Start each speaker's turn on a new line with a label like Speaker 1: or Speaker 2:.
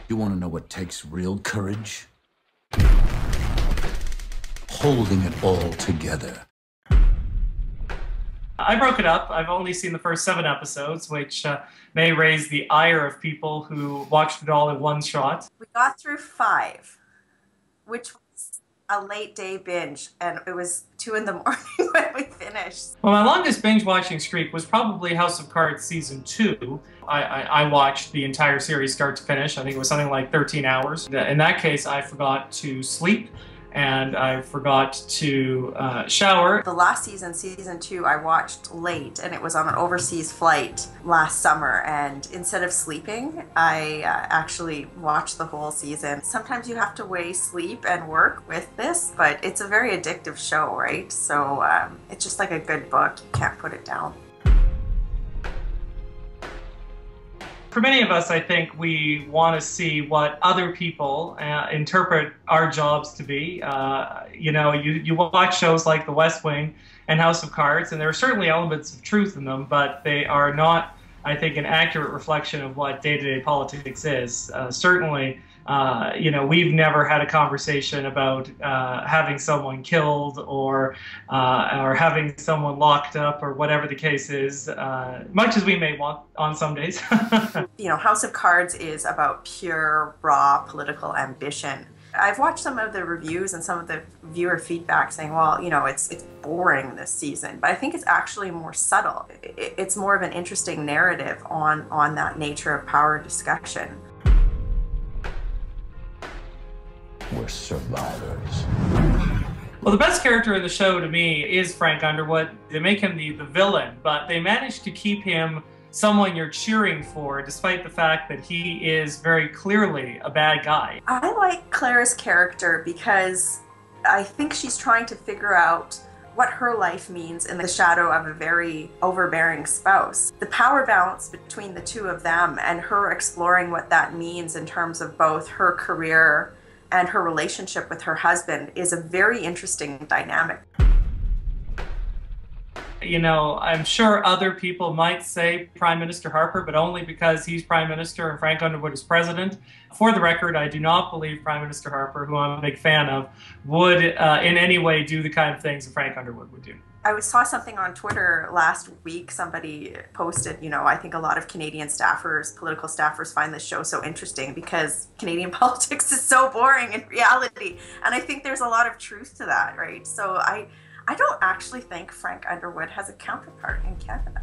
Speaker 1: You want to know what takes real courage? Holding it all together.
Speaker 2: I broke it up. I've only seen the first 7 episodes, which may raise the ire of people who watched it all in one shot.
Speaker 3: We got through 5, which was a late day binge, and it was 2 in the morning when we finished.
Speaker 2: Well, my longest binge-watching streak was probably House of Cards Season 2. I watched the entire series start to finish. I think it was something like 13 hours. In that case, I forgot to sleep, and I forgot to shower.
Speaker 3: The last season, Season 2, I watched late, and it was on an overseas flight last summer, and instead of sleeping, I actually watched the whole season. Sometimes you have to weigh sleep and work with this, but it's a very addictive show, right? So it's just like a good book. You can't put it down.
Speaker 2: For many of us, I think we want to see what other people interpret our jobs to be. You know, you watch shows like The West Wing and House of Cards, and there are certainly elements of truth in them, but they are not, I think, an accurate reflection of what day-to-day politics is. Certainly, you know, we've never had a conversation about having someone killed or having someone locked up or whatever the case is, much as we may want on some days.
Speaker 3: You know, House of Cards is about pure, raw political ambition. I've watched some of the reviews and some of the viewer feedback saying, well, you know, it's boring this season, but I think it's actually more subtle. It's more of an interesting narrative on that nature of power discussion.
Speaker 1: We're survivors.
Speaker 2: Well, the best character in the show to me is Frank Underwood. They make him the villain, but they manage to keep him someone you're cheering for, despite the fact that he is very clearly a bad guy.
Speaker 3: I like Claire's character because I think she's trying to figure out what her life means in the shadow of a very overbearing spouse. The power balance between the two of them and her exploring what that means in terms of both her career and her relationship with her husband is a very interesting dynamic.
Speaker 2: You know, I'm sure other people might say Prime Minister Harper, but only because he's Prime Minister and Frank Underwood is President. For the record, I do not believe Prime Minister Harper, who I'm a big fan of, would in any way do the kind of things that Frank Underwood would do.
Speaker 3: I saw something on Twitter last week. Somebody posted, you know, I think a lot of Canadian staffers, political staffers, find this show so interesting because Canadian politics is so boring in reality. And I think there's a lot of truth to that, right? So I don't actually think Frank Underwood has a counterpart in Canada.